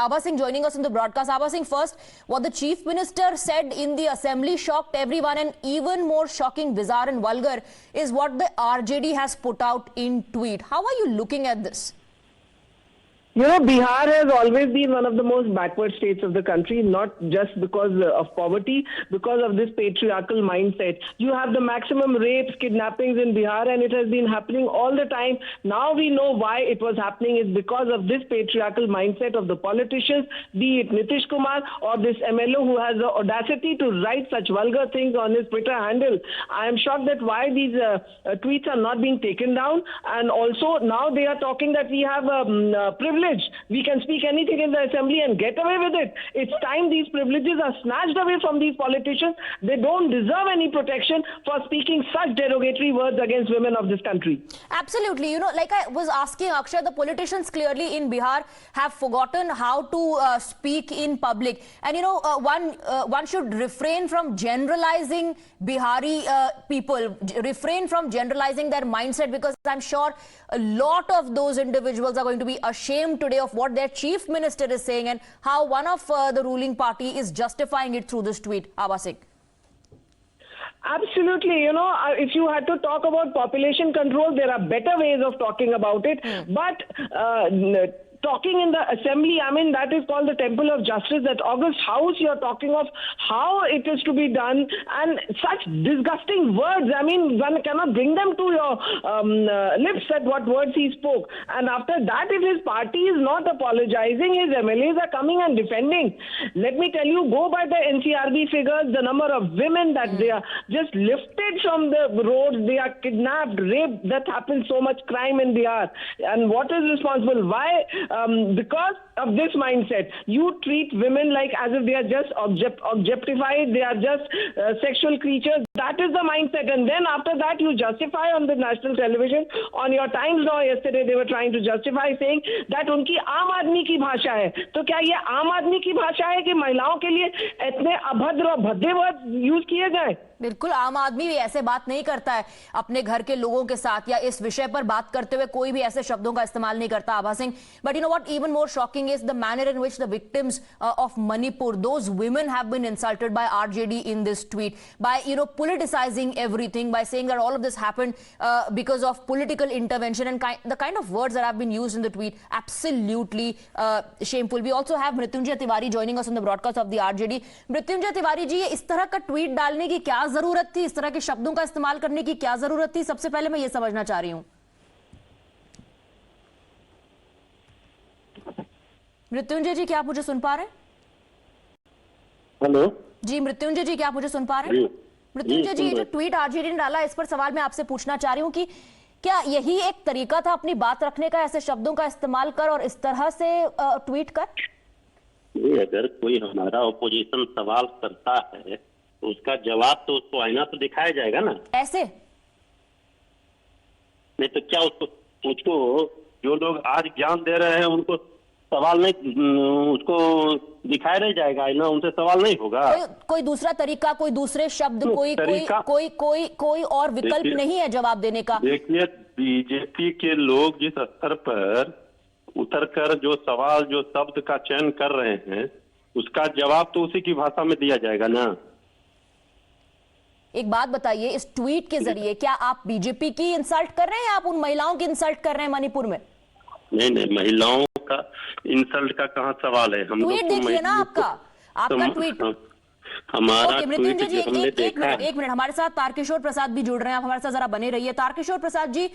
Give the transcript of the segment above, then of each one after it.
Abha Singh joining us in the broadcast. Abha Singh, first, what the Chief Minister said in the assembly shocked everyone, and even more shocking, bizarre and vulgar is what the RJD has put out in tweet. How are you looking at this? You know, Bihar has always been one of the most backward states of the country, not just because of poverty, because of this patriarchal mindset. You have the maximum rapes, kidnappings in Bihar, and it has been happening all the time. Now we know why it was happening. It's because of this patriarchal mindset of the politicians, be it Nitish Kumar or this MLO who has the audacity to write such vulgar things on his Twitter handle. I am shocked that why these tweets are not being taken down. And also now they are talking that we have privilege. We can speak anything in the assembly and get away with it. It's time these privileges are snatched away from these politicians. They don't deserve any protection for speaking such derogatory words against women of this country. Absolutely. You know, like I was asking Akshay, the politicians clearly in Bihar have forgotten how to speak in public. And, you know, one should refrain from generalizing Bihari people, refrain from generalizing their mindset, because I'm sure a lot of those individuals are going to be ashamed today of what their chief minister is saying and how one of the ruling party is justifying it through this tweet. Abha Singh. Absolutely. You know, if you had to talk about population control, there are better ways of talking about it. But talking in the assembly, I mean, that is called the Temple of Justice, that August House you're talking of, how it is to be done, and such disgusting words. I mean, one cannot bring them to your lips at what words he spoke. And after that, if his party is not apologizing, his MLAs are coming and defending. Let me tell you, go by the NCRB figures, the number of women that they are just lifted from the roads, they are kidnapped, raped, that happens so much crime in Bihar. And what is responsible? Why? Because of this mindset, you treat women like as if they are just objectified, they are just sexual creatures. That is the mindset. And then after that, you justify on the national television, on your Times Now yesterday, they were trying to justify saying that उनकी आम आदमी की भाषा है. तो क्या ये आम आदमी की भाषा है कि महिलाओं के लिए इतने अभद्र और भद्दे वर्ड यूज किए जाए? बिल्कुल, आम आदमी भी ऐसे बात नहीं करता है अपने घर के लोगों के साथ, या इस विषय पर बात करते हुए कोई भी ऐसे शब्दों का इस्तेमाल नहीं करता. Abha Singh, but you know what even more shocking is the manner in which the victims of Manipur, those women have been insulted by RJD in this tweet, by you know politicizing everything, by saying that all of this happened because of political intervention, and the kind of words that have been used in the tweet, absolutely shameful. We also have Mrityunjay Tiwari joining us on the broadcast of the RJD. Mrityunjay Tiwari जी, इस तरह का tweet डालने की क्या जरूरत थी, इस तरह के शब्दों का इस्तेमाल करने की क्या जरूरत थी? सबसे पहले मैं ये समझना चाह रही हूं. मृत्युंजय जी, क्या आप मुझे सुन पा रहे हैं? हेलो जी मृत्युंजय जी, क्या आप मुझे सुन पा रहे हैं? मृत्युंजय जी, ये जो ट्वीट आरजेडी ने डाला, इस पर सवाल मैं आपसे पूछना चाह रही हूँ कि क्या यही एक तरीका था अपनी बात रखने का, ऐसे शब्दों का इस्तेमाल कर और इस तरह से ट्वीट कर? अगर कोई हमारा ऑपोजिशन सवाल करता है तो उसका जवाब तो उसको आईना तो दिखाया जाएगा ना. ऐसे नहीं तो क्या उसको जो लोग आज ज्ञान दे रहे हैं उनको सवाल नहीं, उसको दिखाया नहीं जाएगा, आईना उनसे सवाल नहीं होगा. कोई दूसरा तरीका, कोई दूसरे शब्द, कोई और विकल्प नहीं है जवाब देने का? देखिए, बीजेपी के लोग जिस स्तर पर उतरकर जो सवाल, जो शब्द का चयन कर रहे हैं, उसका जवाब तो उसी की भाषा में दिया जाएगा ना. एक बात बताइए, इस ट्वीट के जरिए क्या आप बीजेपी की इंसल्ट कर रहे हैं या आप उन महिलाओं की इंसल्ट कर रहे हैं मणिपुर में? नहीं, महिलाओं का इंसल्ट का कहाँ सवाल है? हम ट्वीट देखिए ना आपका ट्वीट. हमारा मृत्युंजय जी, एक मिनट, हमारे साथ तारकिशोर प्रसाद भी जुड़ रहे हैं, आप हमारे साथ जरा बने रहिए. तारकिशोर प्रसाद जी,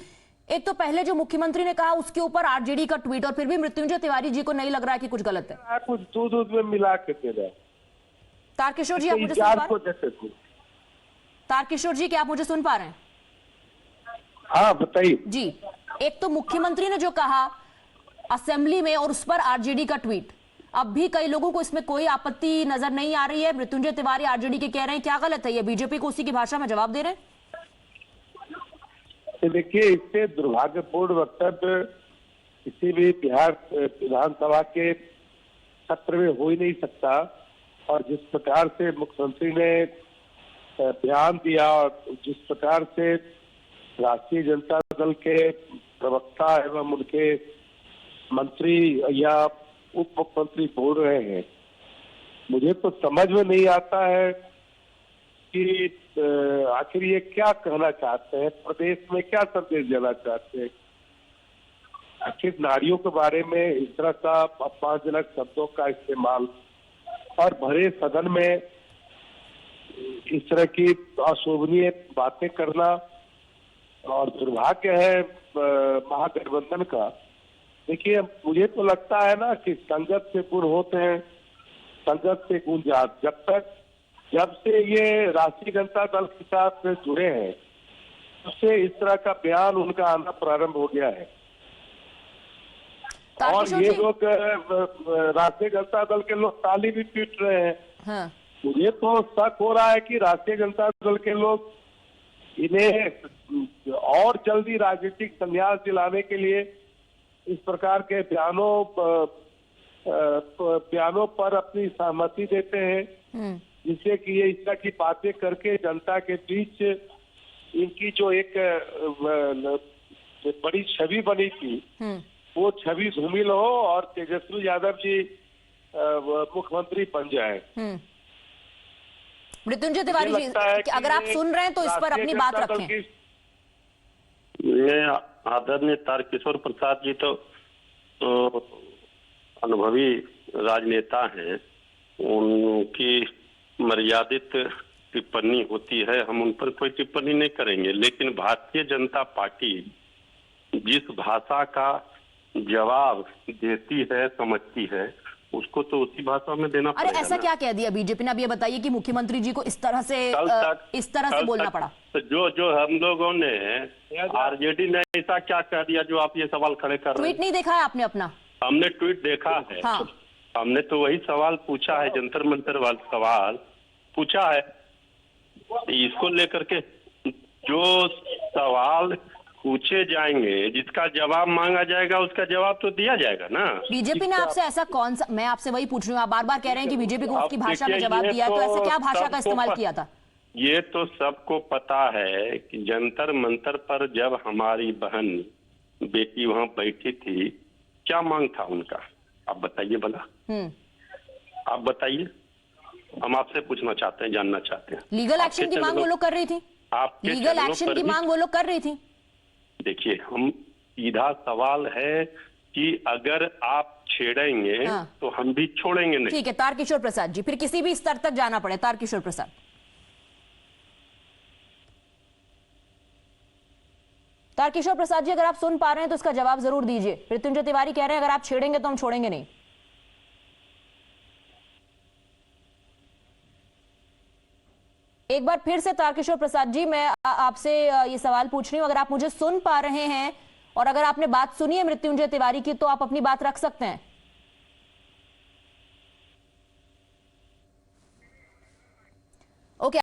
एक तो पहले जो मुख्यमंत्री ने कहा उसके ऊपर आरजेडी का ट्वीट, और फिर भी मृत्युंजय तिवारी जी को नहीं लग रहा है कि कुछ गलत है. कुछ दूध में मिला के दे रहा है. तारकिशोर जी, आप मुझे सुन पा रहे हैं? तारकिशोर जी, क्या आप मुझे सुन पा रहे हैं? हाँ, बताइए जी. एक तो मुख्यमंत्री ने जो कहा असेंबली में, और उस पर आरजेडी का ट्वीट, अब भी कई लोगों को इसमें कोई आपत्ति नजर नहीं आ रही है. मृत्युंजय तिवारी आरजेडी के कह रहे हैं, क्या गलत है? ये बीजेपी को उसी की भाषा में जवाब दे रहे हैं. देखिए, इससे दुर्भाग्यपूर्ण वक्तव्य किसी भी बिहार विधानसभा के सत्र में हो ही नहीं सकता. और जिस प्रकार से मुख्यमंत्री ने बयान दिया और जिस प्रकार से राष्ट्रीय जनता दल के प्रवक्ता एवं उनके मंत्री या उप मुख्यमंत्री बोल रहे हैं, मुझे तो समझ में नहीं आता है कि आखिर ये क्या कहना चाहते हैं, प्रदेश में क्या संदेश देना चाहते हैं। आखिर नारियों के बारे में इस तरह का अपमानजनक शब्दों का इस्तेमाल और भरे सदन में इस तरह की अशोभनीय बातें करना, और दुर्भाग्य है महागठबंधन का। देखिए, मुझे तो लगता है ना कि संगत से गुण होते हैं, संगत से गुण जात। जब से ये राष्ट्रीय जनता दल के साथ जुड़े हैं, तब से इस तरह का बयान उनका आना प्रारंभ हो गया है। और ये लोग राष्ट्रीय जनता दल के लोग ताली भी पीट रहे हैं। हाँ। मुझे तो शक हो रहा है कि राष्ट्रीय जनता दल के लोग इन्हें और जल्दी राजनीतिक संन्यास दिलाने के लिए इस प्रकार के बयानों पर अपनी सहमति देते हैं, जिससे कि ये इस तरह की बातें करके जनता के बीच इनकी जो एक बड़ी छवि बनी थी, वो छवि धूमिल हो और तेजस्वी यादव जी मुख्यमंत्री बन जाए। मृत्युंजय तिवारी जी, अगर आप सुन रहे हैं तो इस पर अपनी बात रखें। ये आदरणीय तारकिशोर प्रसाद जी तो अनुभवी राजनेता हैं, उनकी मर्यादित टिप्पणी होती है, हम उन पर कोई टिप्पणी नहीं करेंगे। लेकिन भारतीय जनता पार्टी जिस भाषा का जवाब देती है, समझती है, उसको तो उसी भाषा में देना पड़ेगा। अरे ऐसा क्या कह दिया बीजेपी ने? अब ये बताइए कि मुख्यमंत्री जी को इस तरह से बोलना पड़ा। तो जो हम लोगों ने आरजेडी ने ऐसा क्या कह दिया जो आप ये सवाल खड़े कर रहे हैं? ट्वीट नहीं देखा है आपने अपना? हमने ट्वीट देखा है। हाँ। हमने तो वही सवाल पूछा है, जंतर मंतर वाला सवाल पूछा है। इसको लेकर के जो सवाल पूछे जाएंगे, जिसका जवाब मांगा जाएगा, उसका जवाब तो दिया जाएगा ना। बीजेपी ने आपसे ऐसा कौन सा, मैं आपसे वही पूछ रही हूँ, आप बार बार कह रहे हैं कि बीजेपी को उसकी भाषा में जवाब दिया, तो ऐसा क्या भाषा का इस्तेमाल किया था? ये तो सबको पता है कि जंतर मंतर पर जब हमारी बहन बेटी वहां बैठी थी, क्या मांग था उनका? आप बताइए भला, आप बताइए। हम आपसे पूछना चाहते हैं, जानना चाहते हैं। लीगल एक्शन की मांग वो लोग कर रही थी? लीगल एक्शन की मांग वो लोग कर रही थी? देखिए, हम सीधा सवाल है कि अगर आप छेड़ेंगे तो हम भी छोड़ेंगे नहीं। ठीक है तारकिशोर प्रसाद जी, फिर किसी भी स्तर तक जाना पड़े। तारकिशोर प्रसाद, तारकिशोर प्रसाद जी, अगर आप सुन पा रहे हैं तो इसका जवाब जरूर दीजिए। मृत्युंजय तिवारी कह रहे हैं अगर आप छेड़ेंगे तो हम छोड़ेंगे नहीं। एक बार फिर से तारकिशोर प्रसाद जी, मैं आपसे ये सवाल पूछ रही हूं, अगर आप मुझे सुन पा रहे हैं और अगर आपने बात सुनी है मृत्युंजय तिवारी की, तो आप अपनी बात रख सकते हैं।